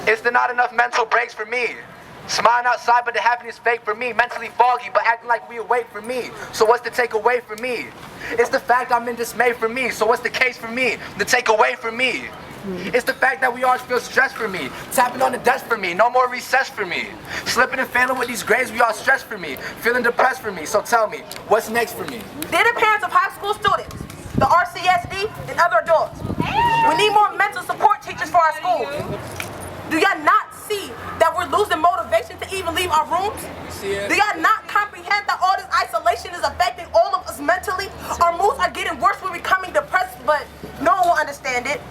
Is there not enough mental breaks for me? Smiling outside but the happiness fake for me. Mentally foggy but acting like we awake for me. So what's the takeaway for me? It's the fact I'm in dismay for me. So what's the case for me? The takeaway for me. It's the fact that we always feel stressed for me. Tapping on the desk for me. No more recess for me. Slipping and failing with these grades, we all stressed for me. Feeling depressed for me. So tell me, what's next for me? Dear the parents of high school students, the RCSD, and other adults, we need more mental support teachers for our schools. Do y'all not see that we're losing motivation to even leave our rooms? Do y'all not comprehend that all this isolation is affecting all of us mentally? Our moods are getting worse, we're becoming depressed, but no one will understand it.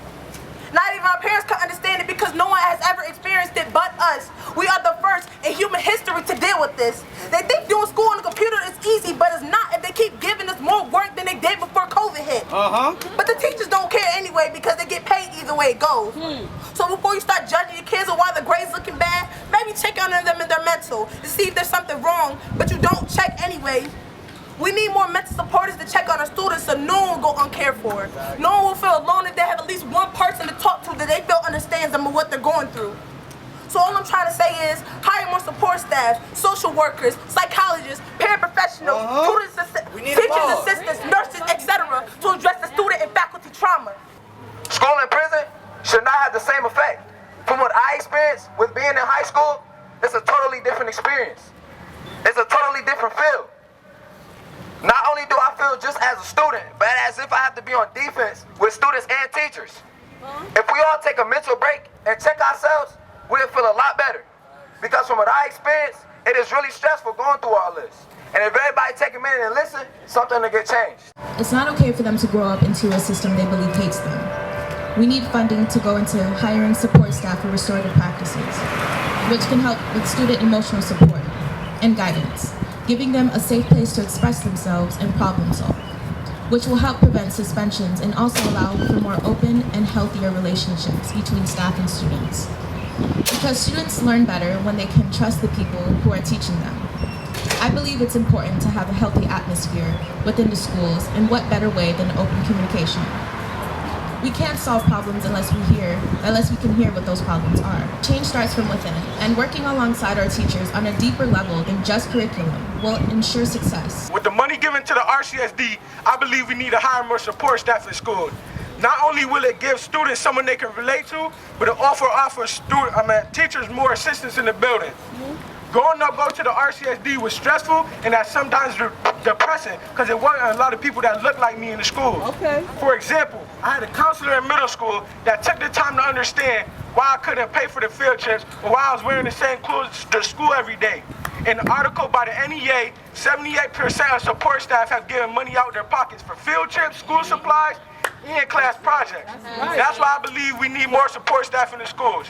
Not even our parents can understand it because no one has ever experienced it but us. We are the first in human history to deal with this. They think doing school on the computer is easy, but it's not if they keep giving us more work than they did before COVID hit. But the teachers don't care anyway because they get paid either way it goes. So before you start judging your kids on why the grades looking bad, maybe check on them and their mental to see if there's something wrong, but you don't check anyway. We need more mental supporters to check on our students so no one will go uncared for. No one will feel alone if they have at least one person to talk to that they feel understands them and what they're going through. So all I'm trying to say is hire more support staff, social workers, psychologists, paraprofessionals, teachers assistants, nurses, etc. to address the student and faculty trauma. School and prison should not have the same effect. From what I experienced with being in high school, it's a totally different experience. It's a totally different feel. Not only do I feel just as a student, but as if I have to be on defense with students and teachers. If we all take a mental break and check ourselves, we'll feel a lot better. Because from what I experienced, it is really stressful going through all this. And if everybody take a minute and listen, something will get changed. It's not okay for them to grow up into a system they believe hates them. We need funding to go into hiring support staff for restorative practices, which can help with student emotional support and guidance, giving them a safe place to express themselves and problem solve, which will help prevent suspensions and also allow for more open and healthier relationships between staff and students. Because students learn better when they can trust the people who are teaching them. I believe it's important to have a healthy atmosphere within the schools, and what better way than open communication. We can't solve problems unless we can hear what those problems are. Change starts from within, and working alongside our teachers on a deeper level than just curriculum will ensure success. With the money given to the RCSD, I believe we need to hire more support staff in school. Not only will it give students someone they can relate to, but it also offers teachers more assistance in the building. Go to the RCSD was stressful and that sometimes depressing because there weren't a lot of people that looked like me in the school. For example, I had a counselor in middle school that took the time to understand why I couldn't pay for the field trips or why I was wearing the same clothes to school every day. In an article by the NEA, 78% of support staff have given money out of their pockets for field trips, school supplies, and class projects. That's why I believe we need more support staff in the schools.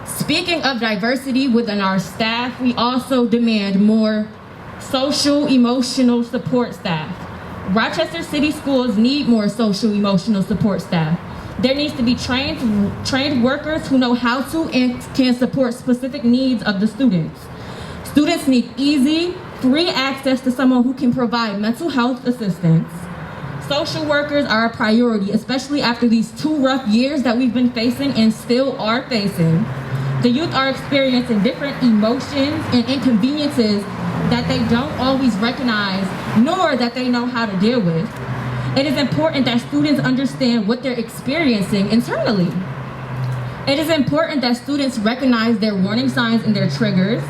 Speaking of diversity within our staff, we also demand more social emotional support staff. Rochester City Schools need more social emotional support staff. There needs to be trained workers who know how to and can support specific needs of the students. Students need easy, free access to someone who can provide mental health assistance. Social workers are a priority, especially after these 2 rough years that we've been facing and still are facing. The youth are experiencing different emotions and inconveniences that they don't always recognize, nor that they know how to deal with. It is important that students understand what they're experiencing internally. It is important that students recognize their warning signs and their triggers.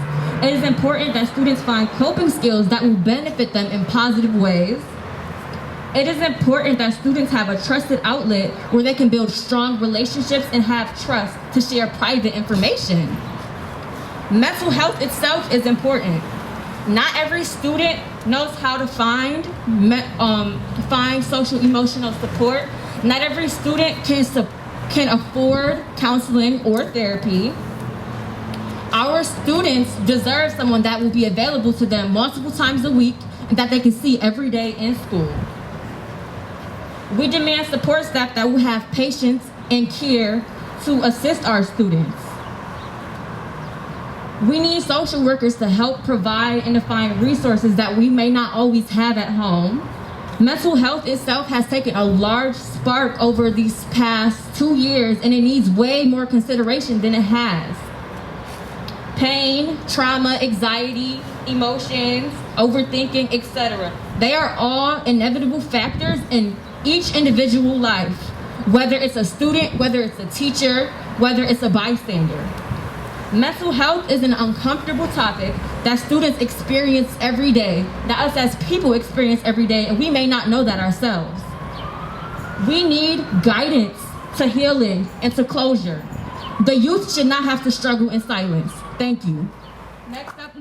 It is important that students find coping skills that will benefit them in positive ways. It is important that students have a trusted outlet where they can build strong relationships and have trust to share private information. Mental health itself is important. Not every student knows how to find social emotional support. Not every student can afford counseling or therapy. Our students deserve someone that will be available to them multiple times a week and that they can see every day in school. We demand support staff that will have patience and care to assist our students. We need social workers to help provide and to find resources that we may not always have at home. Mental health itself has taken a large spark over these past 2 years, and it needs way more consideration than it has. Pain, trauma, anxiety, emotions, overthinking, etc. They are all inevitable factors in each individual life, whether it's a student, whether it's a teacher, whether it's a bystander. Mental health is an uncomfortable topic that students experience every day, that us as people experience every day, and we may not know that ourselves. We need guidance to healing and to closure. The youth should not have to struggle in silence. Thank you. Next up.